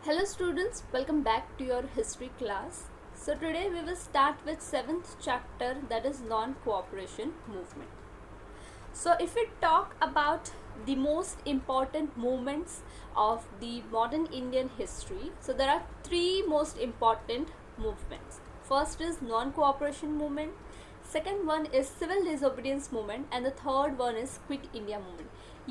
Hello students, welcome back to your history class. So today we will start with 7th chapter, that is non-cooperation movement. So if we talk about the most important movements of the modern Indian history, so there are three most important movements. First is non-cooperation movement, second one is civil disobedience movement and the third one is quit India movement.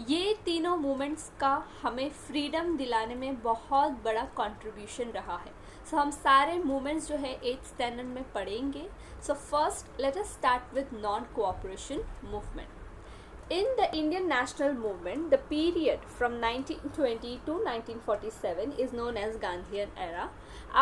ये तीनों movements का हमें freedom दिलाने में बहुत बड़ा contribution रहा है. सो हम सारे मूवमेंट्स जो है 8th स्टैंडर्ड में पढ़ेंगे. So first let us start with non cooperation movement. In the Indian national movement, the period from 1920 to 1947 is known as Gandhian era.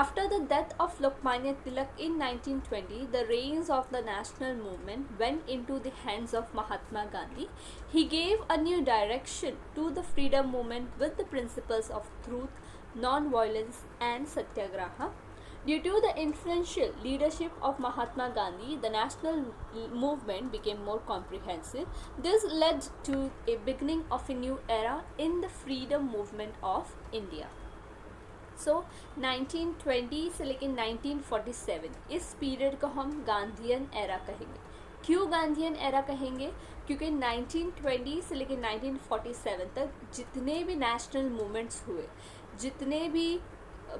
After the death of Lokmanya Tilak in 1920, the reins of the national movement went into the hands of Mahatma Gandhi. He gave a new direction to the freedom movement with the principles of truth, non-violence and satyagraha. Due to the influential leadership of Mahatma Gandhi, the national movement became more comprehensive. This led to a beginning of a new era in the freedom movement of India. So 1920 से लेकर 1947 इस period को हम Gandhian era कहेंगे. क्यों Gandhian era कहेंगे? क्योंकि 1920 से लेकर 1947 तक जितने भी नेशनल मूवमेंट्स हुए, जितने भी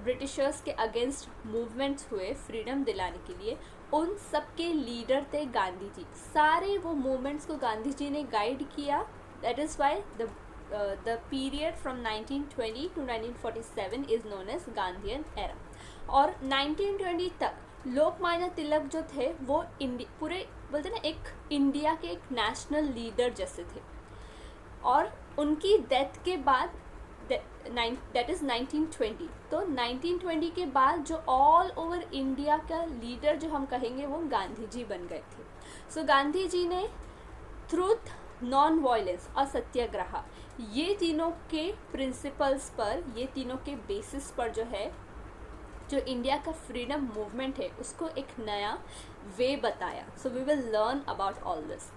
ब्रिटिशर्स के अगेंस्ट मूवमेंट्स हुए फ्रीडम दिलाने के लिए, उन सब के लीडर थे गांधी जी. सारे वो मूवमेंट्स को गांधी जी ने गाइड किया. That is why the period from 1920 to 1947 is known as Gandhian era. और 1920 तक लोकमान्य तिलक जो थे वो पूरे बोलते ना एक इंडिया के एक नेशनल लीडर जैसे थे. और उनकी डेथ के बाद दैट इज़ 1920. तो 1920 के बाद जो ऑल ओवर इंडिया का लीडर जो हम कहेंगे वो गांधी जी बन गए थे. सो गांधी जी ने ट्रूथ, नॉन वायलेंस और सत्याग्रह, ये तीनों के प्रिंसिपल्स पर, ये तीनों के बेसिस पर जो है, जो इंडिया का फ्रीडम मूवमेंट है उसको एक नया वे बताया. So we will learn about all this.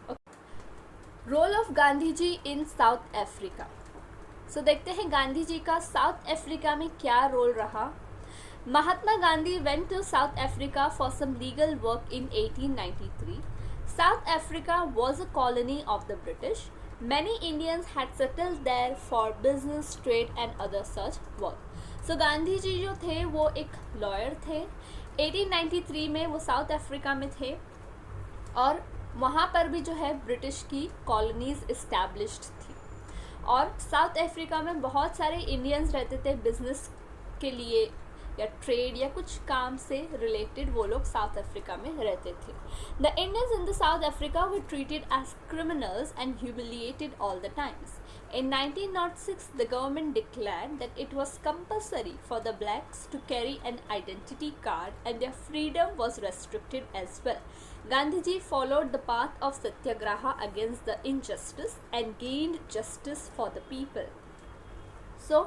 Role of Gandhi ji in South Africa. So देखते हैं गांधी जी का साउथ अफ्रीका में क्या रोल रहा. Mahatma Gandhi went to South Africa for some legal work in 1893. South Africa was a colony of the British. Many Indians had settled there for business, trade and other such work. So Gandhi ji जो थे वो एक lawyer थे. 1893 में वो south Africa में थे और वहाँ पर भी जो है ब्रिटिश की कॉलोनीज इस्टेब्लिश्ड थी. और साउथ अफ्रीका में बहुत सारे इंडियंस रहते थे बिजनेस के लिए या ट्रेड या कुछ काम से रिलेटेड. वो लोग साउथ अफ्रीका में रहते थे. The Indians in the South Africa were treated as criminals and humiliated all the times. In 1906, the government declared that it was compulsory for the blacks to carry an identity card and their freedom was restricted as well. Gandhi ji followed the path of satyagraha against the injustice and gained justice for the people. So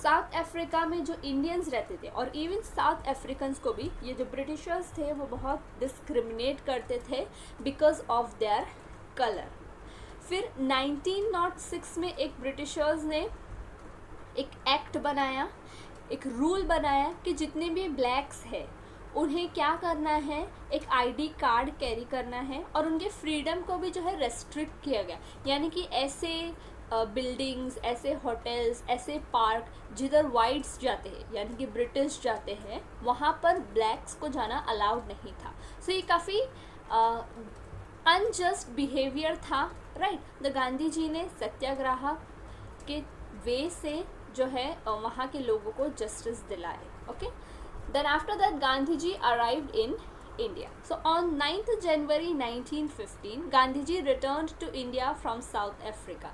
south Africa में जो Indians रहते थे और even south Africans को भी ये जो Britishers थे वो बहुत डिस्क्रिमिनेट करते थे बिकॉज ऑफ देयर कलर. फिर 1906 में एक ब्रिटिशर्स ने एक एक्ट बनाया, एक रूल बनाया कि जितने भी ब्लैक्स हैं उन्हें क्या करना है, एक आईडी कार्ड कैरी करना है और उनके फ्रीडम को भी जो है रेस्ट्रिक्ट किया गया. यानी कि ऐसे बिल्डिंग्स, ऐसे होटल्स, ऐसे पार्क जिधर वाइट्स जाते हैं यानी कि ब्रिटिश जाते हैं, वहाँ पर ब्लैक्स को जाना अलाउड नहीं था. सो ये काफ़ी अनजस्ट बिहेवियर था, राइट. द गांधी जी ने सत्याग्रह के वे से जो है वहाँ के लोगों को जस्टिस दिलाए. Okay. Then after that Gandhi ji arrived in India. So on 9th January 1915, Gandhi ji returned to India from South Africa.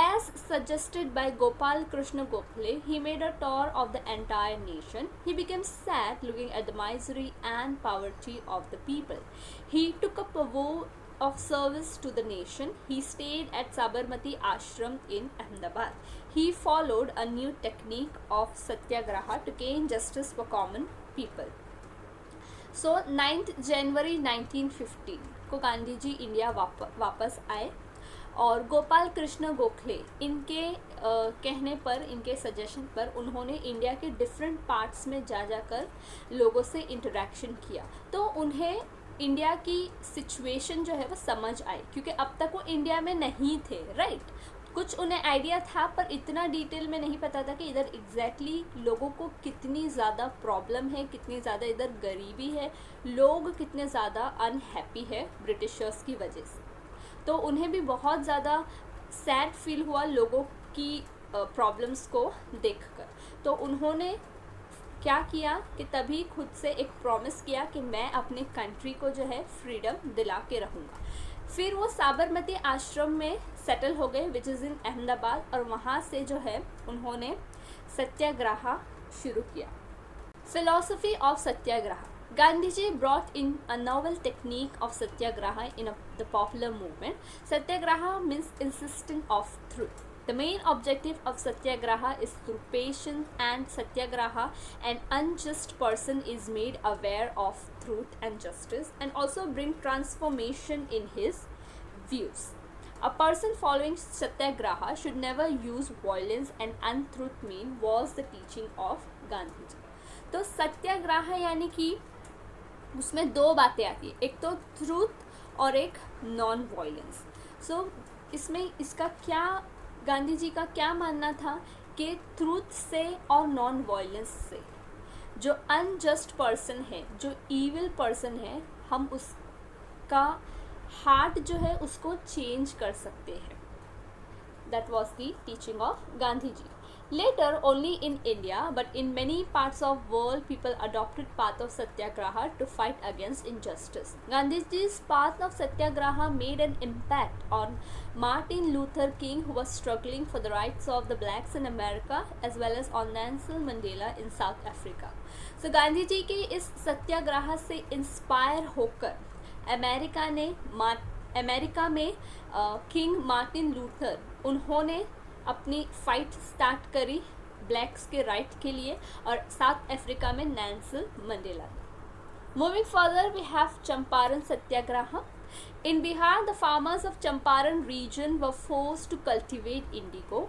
As suggested by Gopal Krishna Gokhale, he made a tour of the entire nation. He became sad looking at the misery and poverty of the people. He took up a vow of service to the nation. He stayed at Sabarmati Ashram in Ahmedabad. He followed a new technique of satyagraha to gain justice for common people. सो 9 जनवरी 1915 को Gandhi ji India वापस आए और गोपाल कृष्ण गोखले, इनके कहने पर, इनके suggestion पर उन्होंने इंडिया के डिफरेंट पार्ट्स में जा जाकर लोगों से इंटरेक्शन किया, तो उन्हें इंडिया की सिचुएशन जो है वो समझ आई, क्योंकि अब तक वो इंडिया में नहीं थे, राइट। कुछ उन्हें आइडिया था पर इतना डिटेल में नहीं पता था कि इधर एग्जैक्टली लोगों को कितनी ज़्यादा प्रॉब्लम है, कितनी ज़्यादा इधर गरीबी है, लोग कितने ज़्यादा अनहैप्पी है ब्रिटिशर्स की वजह से। तो उन्हें भी बहुत ज़्यादा सैड फील हुआ लोगों की प्रॉब्लम्स को देखकर। तो उन्होंने क्या किया कि तभी खुद से एक प्रॉमिस किया कि मैं अपने कंट्री को जो है फ्रीडम दिला के रहूँगा। फिर वो साबरमती आश्रम में सेटल हो गए, विच इज़ इन अहमदाबाद, और वहाँ से जो है उन्होंने सत्याग्रह शुरू किया। Philosophy of Satyagraha. Gandhiji brought in a novel technique of satyagraha in the popular movement. Satyagraha means insisting of truth. The main objective of satyagraha is through patience and satyagraha, an unjust person is made aware of truth and justice and also bring transformation in his views. A person following satyagraha should never use violence and untruth mean was the teaching of Gandhiji. तो सत्याग्रह यानी कि उसमें दो बातें आती है, एक तो ट्रूथ और एक नॉन वायलेंस। सो इसमें इसका क्या, गांधी जी का क्या मानना था कि ट्रूथ से और नॉन वायलेंस से जो अनजस्ट पर्सन है, जो ईविल पर्सन है, हम उसका हार्ट जो है उसको चेंज कर सकते हैं। That was the teaching of Gandhi ji. Later, only in India, but in many parts of world, people adopted path of satyagraha to fight against injustice. Gandhiji's path of satyagraha made an impact on Martin Luther King, who was struggling for the rights of the blacks in America, as well as on Nelson Mandela in South Africa. So, Gandhi ji के इस सत्याग्रह से inspire होकर America में king Martin Luther, उन्होंने अपनी fight start करी blacks के right के लिए, और साउथ अफ्रीका में Nelson Mandela. Moving further we have Champaran Satyagraha. In Bihar, the farmers of Champaran region were forced to cultivate indigo.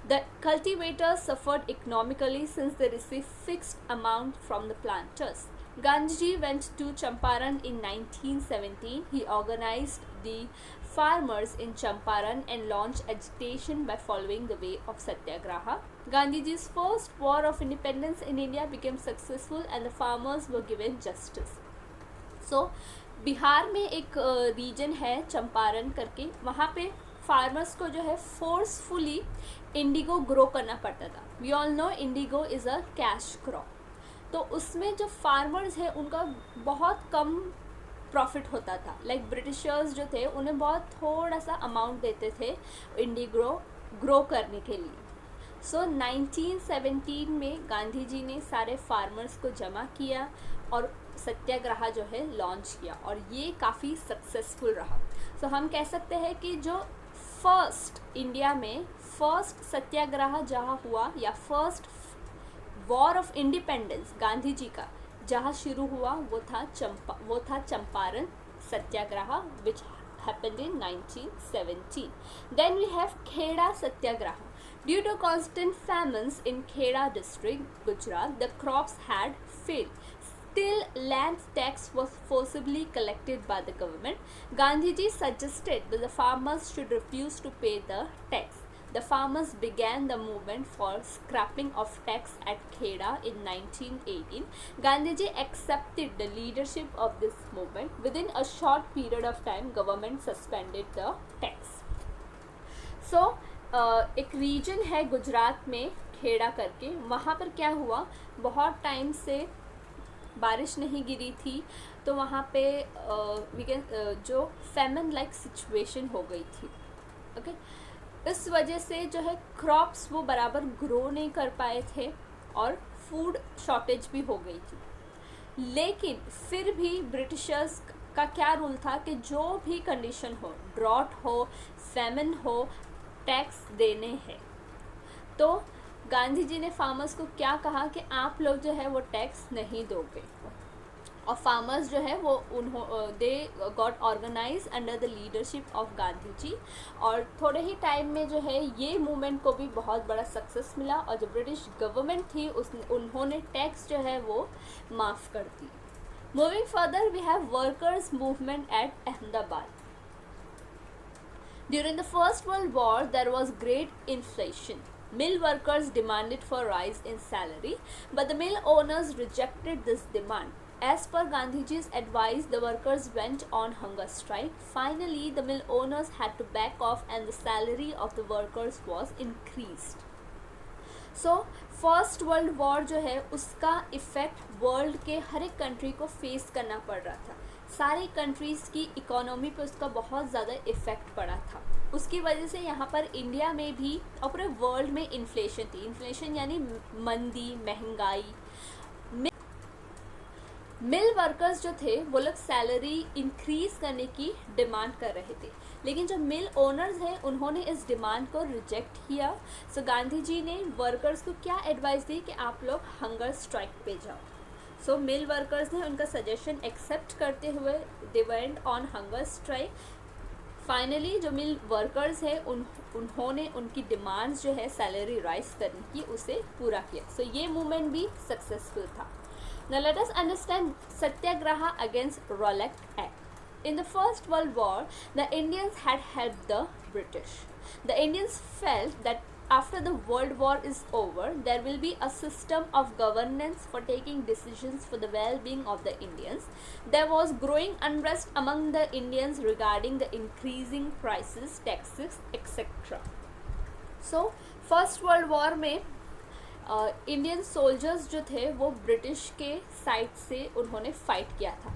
The cultivators suffered economically since they received fixed amount from the planters. Gandhiji went to Champaran in 1917. He organized the farmers in Champaran and launched agitation by following the way of Satyagraha. Gandhiji's first war of independence in India became successful and the farmers were given justice. So, Bihar में एक reason है चंपारण करके, वहाँ पे farmers को जो है forcefully Indigo grow करना पड़ता था. We all know indigo is a cash crop. तो उसमें जो फार्मर्स है उनका बहुत कम प्रॉफिट होता था. लाइक ब्रिटिशर्स जो थे उन्हें बहुत थोड़ा सा अमाउंट देते थे इंडिगो ग्रो करने के लिए. सो 1917 में गांधी जी ने सारे फार्मर्स को जमा किया और सत्याग्रह जो है लॉन्च किया, और ये काफ़ी सक्सेसफुल रहा. सो हम कह सकते हैं कि जो फर्स्ट इंडिया में फर्स्ट सत्याग्रह जहाँ हुआ, या first war of independence Gandhi ji का जहाँ शुरू हुआ, वो था चंपारण सत्याग्रह, which happened in 1917. Then we have Kheda Satyagraha. Due to constant famines in Kheda district, Gujarat, the crops had failed. Still, land tax was forcibly collected by the government. Gandhiji suggested that the farmers should refuse to pay the tax. The farmers began the movement for scrapping of tax at Kheda in 1918. Gandhiji accepted the leadership of this movement. Within a short period of time, government suspended the tax. So, एक reason है गुजरात में खेड़ा करके, वहाँ पर क्या हुआ, बहुत time से बारिश नहीं गिरी थी, तो वहाँ पे जो फेमन लाइक सिचुएशन हो गई थी. ओके, इस वजह से जो है क्रॉप्स वो बराबर ग्रो नहीं कर पाए थे और फूड शॉर्टेज भी हो गई थी. लेकिन फिर भी ब्रिटिशर्स का क्या रूल था कि जो भी कंडीशन हो, ड्रॉट हो, फेमन हो, टैक्स देने हैं. तो गांधी जी ने फार्मर्स को क्या कहा कि आप लोग जो है वो टैक्स नहीं दोगे. और फार्मर्स जो है वो they got organise under the leadership of Gandhi ji. और थोड़े ही टाइम में जो है ये मूवमेंट को भी बहुत बड़ा सक्सेस मिला, और जो ब्रिटिश गवर्नमेंट थी उन्होंने टैक्स जो है वो माफ़ कर दी। Moving further we have workers movement at Ahmedabad. During the First World War, there was great inflation. Mill workers demanded for rise in salary, but the mill owners rejected this demand. As per Gandhiji's advice, the workers went on hunger strike. Finally, the mill owners had to back off and the salary of the workers was increased. So, first world war जो है उसका effect world के हर एक country को face करना पड़ रहा था। सारी कंट्रीज़ की इकोनॉमी पे उसका बहुत ज़्यादा इफ़ेक्ट पड़ा था। उसकी वजह से यहाँ पर इंडिया में भी और पूरे वर्ल्ड में इन्फ्लेशन थी। इन्फ्लेशन यानी मंदी, महंगाई। मिल वर्कर्स जो थे वो लोग सैलरी इंक्रीज़ करने की डिमांड कर रहे थे, लेकिन जो मिल ओनर्स हैं उन्होंने इस डिमांड को रिजेक्ट किया। सो गांधी जी ने वर्कर्स को क्या एडवाइस दी कि आप लोग हंगर स्ट्राइक पे जाओ। सो मिल वर्कर्स ने उनका सजेशन एक्सेप्ट करते हुए they went on hunger strike. Finally जो मिल वर्कर्स हैं उन्होंने उनकी डिमांड्स जो है सैलरी राइज करने की उसे पूरा किया। सो ये मूवमेंट भी सक्सेसफुल था। Now let us understand Satyagraha against Rowlatt Act. In the First World War, the Indians had helped the British. The Indians felt that after the World War is over, there will be a system of governance for taking decisions for the well-being of the Indians. There was growing unrest among the Indians regarding the increasing prices, taxes, etc. So, First World War में Indian soldiers जो थे वो British के side से उन्होंने fight किया था।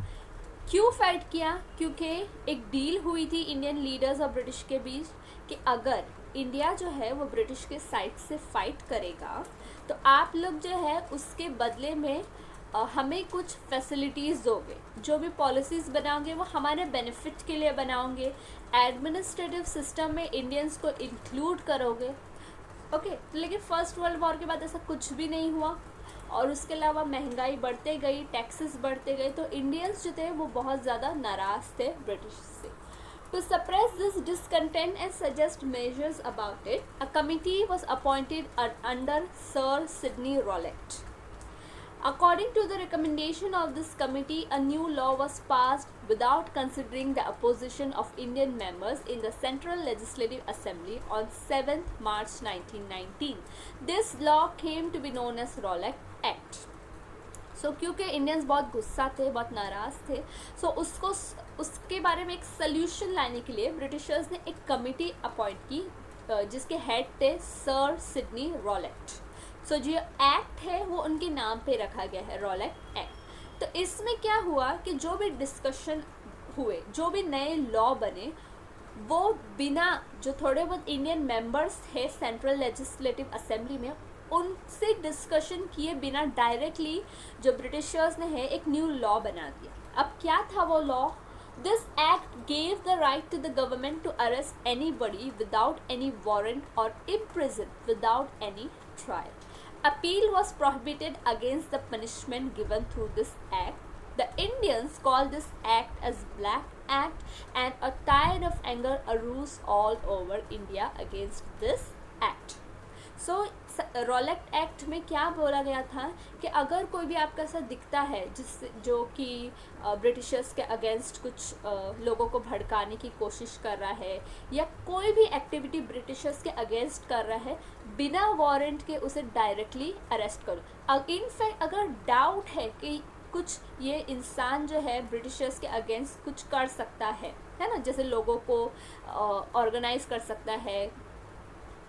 क्यों फ़ाइट किया? क्योंकि एक डील हुई थी इंडियन लीडर्स और ब्रिटिश के बीच कि अगर इंडिया जो है वो ब्रिटिश के साइड से फ़ाइट करेगा तो आप लोग जो है उसके बदले में हमें कुछ फैसिलिटीज़ दोगे, जो भी पॉलिसीज़ बनाओगे वो हमारे बेनिफिट के लिए बनाओगे, एडमिनिस्ट्रेटिव सिस्टम में इंडियंस को इंक्लूड करोगे। ओके, लेकिन फर्स्ट वर्ल्ड वॉर के बाद ऐसा कुछ भी नहीं हुआ, और उसके अलावा महंगाई बढ़ते गई, टैक्सेस बढ़ते गए, तो इंडियंस जो थे वो बहुत ज़्यादा नाराज़ थे ब्रिटिश से। To suppress this discontent and suggest measures about it, a committee was appointed under sir Sidney Rowlatt. According to the recommendation of this committee, a new law was passed without considering the opposition of Indian members in the Central Legislative Assembly on 7th March 1919. This law came to be known as Rowlatt Act. So, क्योंकि Indians बहुत गुस्सा थे, बहुत नाराज़ थे, so उसके बारे में एक सल्यूशन लाने के लिए ब्रिटिशर्स ने एक कमिटी अपॉइंट की जिसके हेड थे सर सिडनी रॉलेट। सो जो एक्ट है वो उनके नाम पे रखा गया है, रॉलेट एक्ट। तो इसमें क्या हुआ कि जो भी डिस्कशन हुए, जो भी नए लॉ बने, वो बिना जो थोड़े बहुत इंडियन मेंबर्स थे सेंट्रल लेजिस्लेटिव असेंबली में उनसे डिस्कशन किए बिना डायरेक्टली जो ब्रिटिशर्स ने है एक न्यू लॉ बना दिया। अब क्या था वो law? This act gave the right to the government to arrest anybody without any warrant or imprison without any trial. Appeal was prohibited against the punishment given through this act. The Indians called this act as Black Act, and a tide of anger arose all over India against this act. So Rowlatt act में क्या बोला गया था कि अगर कोई भी आपका ऐसा दिखता है जो कि ब्रिटिशर्स के अगेंस्ट कुछ लोगों को भड़काने की कोशिश कर रहा है या कोई भी एक्टिविटी ब्रिटिशर्स के अगेंस्ट कर रहा है, बिना वारंट के उसे डायरेक्टली अरेस्ट करो। इनफैक्ट अगर डाउट है कि कुछ ये इंसान जो है ब्रिटिशर्स के अगेंस्ट कुछ कर सकता है ना, जैसे लोगों को ऑर्गेनाइज कर सकता है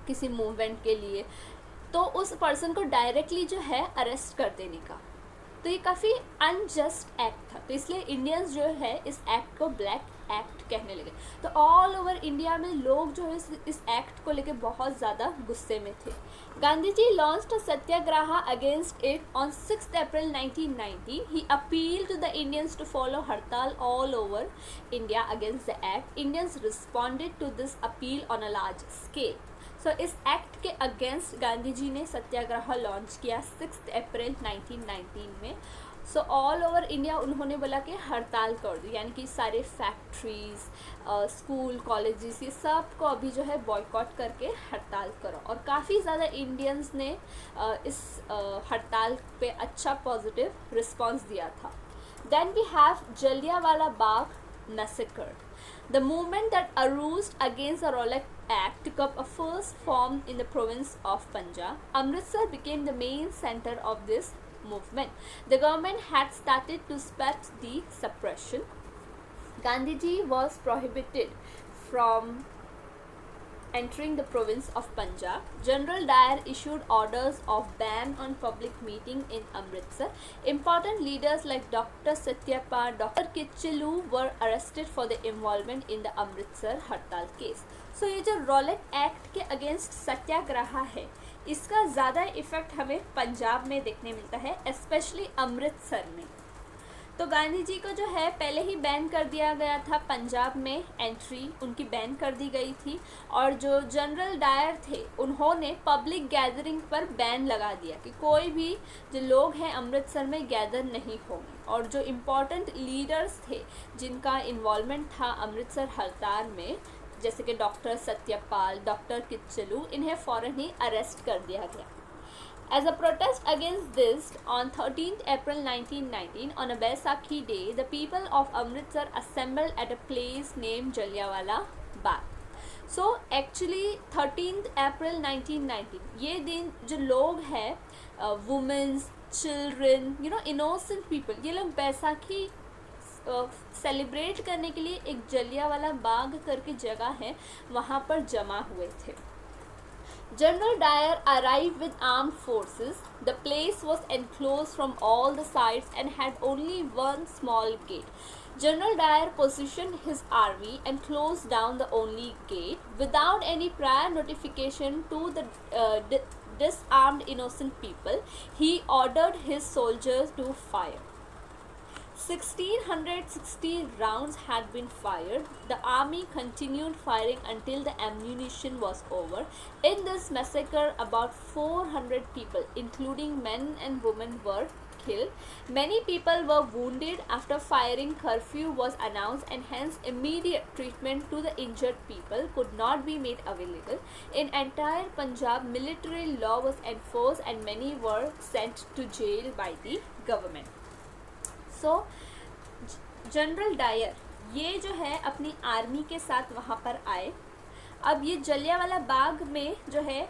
किसी मूवमेंट के लिए, तो उस पर्सन को डायरेक्टली जो है अरेस्ट कर देने का। तो ये काफ़ी अनजस्ट एक्ट था, तो इसलिए इंडियंस जो है इस एक्ट को ब्लैक एक्ट कहने लगे। तो ऑल ओवर इंडिया में लोग जो है इस एक्ट को लेके बहुत ज़्यादा गुस्से में थे। Gandhi ji launched a satyagraha against it on 6 April 1919. He appealed to the Indians to follow हड़ताल all over India against the act. Indians responded to this appeal on a large scale. सो इस एक्ट के अगेंस्ट गांधी जी ने सत्याग्रह लॉन्च किया 6 April 1919 में, so all over India उन्होंने बोला कि हड़ताल कर दो, यानी कि सारे फैक्ट्रीज, स्कूल, कॉलेजेस, ये सब को अभी जो है बॉयकॉट करके हड़ताल करो। और काफ़ी ज़्यादा इंडियंस ने इस हड़ताल पे अच्छा पॉजिटिव रिस्पॉन्स दिया था। Then we have Jallianwala Bagh massacre. The movement that arose against the Rowlatt Act took up a first form in the province of Punjab. Amritsar became the main center of this movement. The government had started to spread the suppression. Gandhiji was prohibited from entering the province of Punjab. General Dyer issued orders of ban on public meeting in Amritsar. Important leaders like Dr. Satyapal, Dr. Kitchelu were arrested for their involvement in the Amritsar हड़ताल case. So ये जो Rowlatt act के against सत्याग्रह है, इसका ज़्यादा effect हमें पंजाब में देखने मिलता है, स्पेशली अमृतसर में। तो गांधी जी को जो है पहले ही बैन कर दिया गया था, पंजाब में एंट्री उनकी बैन कर दी गई थी। और जो जनरल डायर थे उन्होंने पब्लिक गैदरिंग पर बैन लगा दिया कि कोई भी जो लोग हैं अमृतसर में गैदर नहीं होंगे। और जो इम्पोर्टेंट लीडर्स थे जिनका इन्वॉल्वमेंट था अमृतसर हड़ताल में, जैसे कि डॉक्टर सत्यपाल, डॉक्टर किच्चलू, इन्हें फ़ौरन ही अरेस्ट कर दिया गया। As a protest against this, on 13th April 1919, on a Baisakhi day, the people of Amritsar assembled at a place named Jallianwala Bagh. So actually 13th April 1919, ये दिन जो लोग हैं वुमेन्स, चिल्ड्रन, इनोसेंट पीपल, ये लोग Baisakhi celebrate करने के लिए एक जलियांवाला बाग करके जगह है, वहाँ पर जमा हुए थे। General Dyer arrived with armed forces. The place was enclosed from all the sides and had only one small gate. General Dyer positioned his army and closed down the only gate without any prior notification to the disarmed innocent people. He ordered his soldiers to fire. 1660 rounds had been fired. The army continued firing until the ammunition was over. In this massacre, about 400 people, including men and women, were killed. Many people were wounded. After firing, curfew was announced, and hence immediate treatment to the injured people could not be made available. In entire Punjab, military law was enforced and many were sent to jail by the government. So General Dyer ये जो है अपनी army के साथ वहाँ पर आए। अब ये जलियांवाला बाग में जो है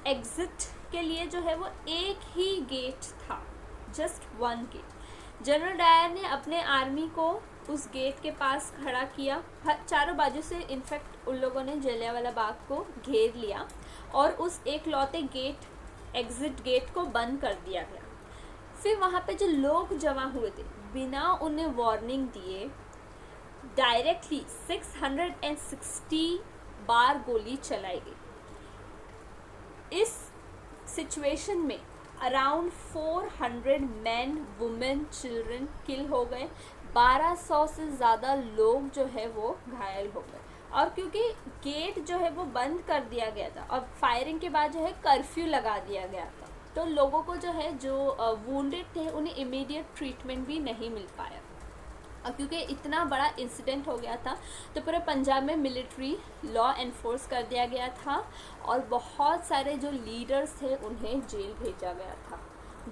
एग्ज़िट के लिए जो है वो एक ही गेट था, just one gate. General Dyer ने अपने आर्मी को उस गेट के पास खड़ा किया, चारों बाजू से इनफैक्ट उन लोगों ने जलियांवाला बाग को घेर लिया और उस एक लौते गेट, एग्ज़िट गेट को बंद कर दिया गया। फिर वहाँ पे जो लोग जमा हुए थे बिना उन्हें वार्निंग दिए डायरेक्टली 660 बार गोली चलाई गई। इस सिचुएशन में अराउंड 400 मैन, वुमेन, चिल्ड्रन किल हो गए। 1200 से ज़्यादा लोग जो है वो घायल हो गए। और क्योंकि गेट जो है वो बंद कर दिया गया था और फायरिंग के बाद जो है कर्फ्यू लगा दिया गया था, तो लोगों को जो है जो वुंडेड थे उन्हें इमीडिएट ट्रीटमेंट भी नहीं मिल पाया। और क्योंकि इतना बड़ा इंसिडेंट हो गया था तो पूरे पंजाब में मिलिट्री लॉ एनफोर्स कर दिया गया था और बहुत सारे जो लीडर्स थे उन्हें जेल भेजा गया था।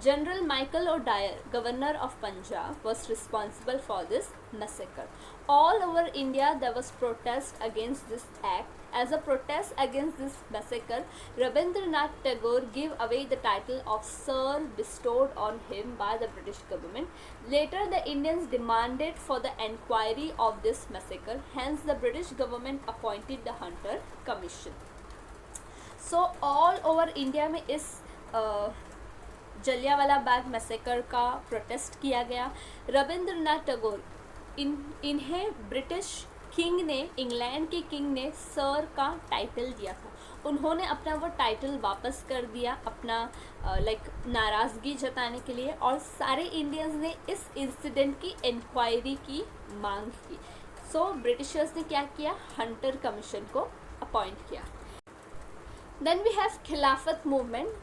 General Michael O'Dyer, governor of Punjab, was responsible for this massacre. All over India there was protest against this act. As a protest against this massacre, Rabindranath Tagore gave away the title of Sir bestowed on him by the British government. Later the Indians demanded for the enquiry of this massacre. Hence the British government appointed the Hunter Commission. So all over India में इस Jallianwala Bagh massacre का protest किया गया। रविंद्रनाथ टैगोर इन्हें British king ने, England के king ने sir का टाइटल दिया था। उन्होंने अपना वो टाइटल वापस कर दिया अपना नाराज़गी जताने के लिए, और सारे इंडियंस ने इस इंसिडेंट की इंक्वायरी की मांग की। सो ब्रिटिशर्स ने क्या किया, हंटर कमीशन को अपॉइंट किया। देन वी हैव खिलाफत movement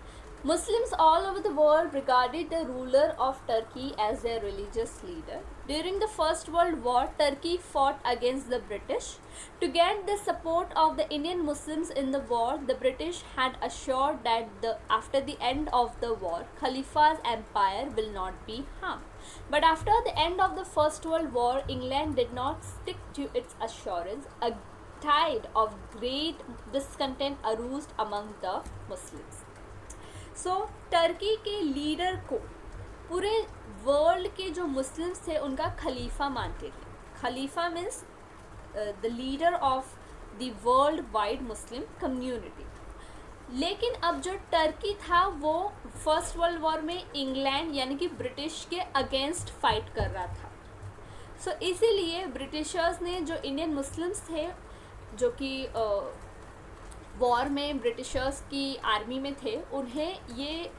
Muslims all over the world regarded the ruler of Turkey as their religious leader. During the First World War, Turkey fought against the British. To get the support of the Indian Muslims in the war, the British had assured that after the end of the war, Khalifa's empire will not be harmed. But after the end of the First World War, England did not stick to its assurance. A tide of great discontent arose among the Muslims. Turkey के leader को पूरे world के जो Muslims थे उनका खलीफा मानते थे. खलीफा means the leader of the world wide Muslim community. लेकिन अब जो टर्की था वो फर्स्ट वर्ल्ड वॉर में इंग्लैंड यानी कि ब्रिटिश के अगेंस्ट फाइट कर रहा था. इसीलिए ब्रिटिशर्स ने जो इंडियन मुस्लिम्स थे जो कि वॉर में ब्रिटिशर्स की आर्मी में थे, उन्हें ये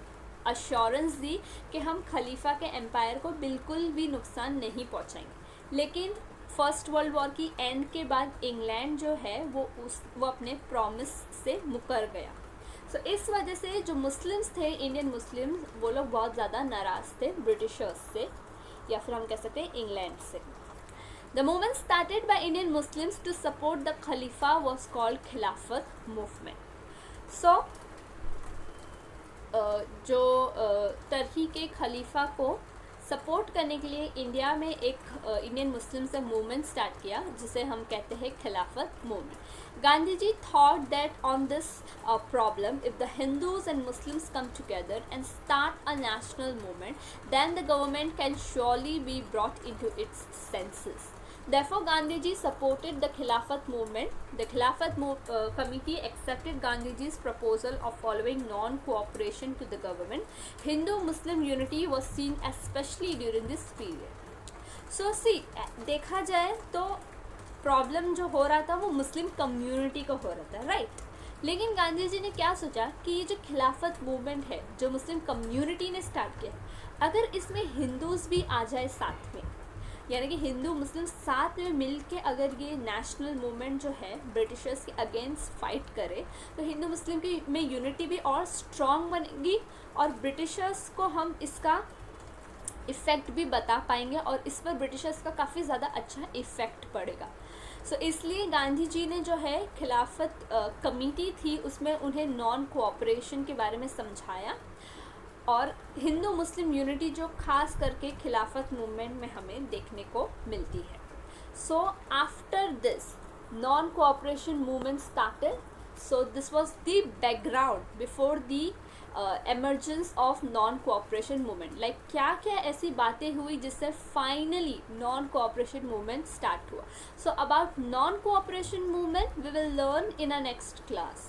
अश्योरेंस दी कि हम खलीफा के एम्पायर को बिल्कुल भी नुकसान नहीं पहुंचाएंगे. लेकिन फर्स्ट वर्ल्ड वॉर की एंड के बाद इंग्लैंड जो है वो अपने प्रॉमिस से मुकर गया. इस वजह से जो मुस्लिम्स थे, इंडियन मुस्लिम्स, वो लोग बहुत ज़्यादा नाराज़ थे ब्रिटिशर्स से, या फिर हम कह सकते हैं इंग्लैंड से. The movement started by Indian Muslims to support the Khalifa was called Khilafat movement. जो टर्की के खलीफा को सपोर्ट करने के लिए इंडिया में एक इंडियन मुस्लिम्स ने मूवमेंट स्टार्ट किया जिसे हम कहते हैं खिलाफत movement. Gandhi ji thought that on this problem, if the Hindus and Muslims come together and start a national movement, then the government can surely be brought into its senses. Therefore, Gandhi ji supported the Khilafat movement. The Khilafat committee accepted Gandhi ji's proposal of following non-cooperation to the government. Hindu-Muslim unity was seen especially during this period. देखा जाए तो problem जो हो रहा था वो Muslim community को हो रहा था, राइट. लेकिन गांधी जी ने क्या सोचा कि ये जो खिलाफत मूवमेंट है जो मुस्लिम कम्युनिटी ने स्टार्ट किया, अगर इसमें हिंदूज़ भी आ जाए साथ में, यानी कि हिंदू मुस्लिम साथ में मिल के अगर ये नेशनल मूवमेंट जो है ब्रिटिशर्स के अगेंस्ट फाइट करे, तो हिंदू मुस्लिम की में यूनिटी भी और स्ट्रॉन्ग बनेगी और ब्रिटिशर्स को हम इसका इफ़ेक्ट भी बता पाएंगे और इस पर ब्रिटिशर्स का काफ़ी ज़्यादा अच्छा इफ़ेक्ट पड़ेगा. इसलिए गांधी जी ने जो है खिलाफत कमेटी थी उसमें उन्हें नॉन कोऑपरेशन के बारे में समझाया और हिंदू मुस्लिम यूनिटी जो खास करके खिलाफत मूवमेंट में हमें देखने को मिलती है. After this non cooperation movement started. This was the background before the emergence of non-cooperation movement. Like क्या क्या ऐसी बातें हुई जिससे finally non-cooperation movement start हुआ. So about non-cooperation movement we will learn in our next class.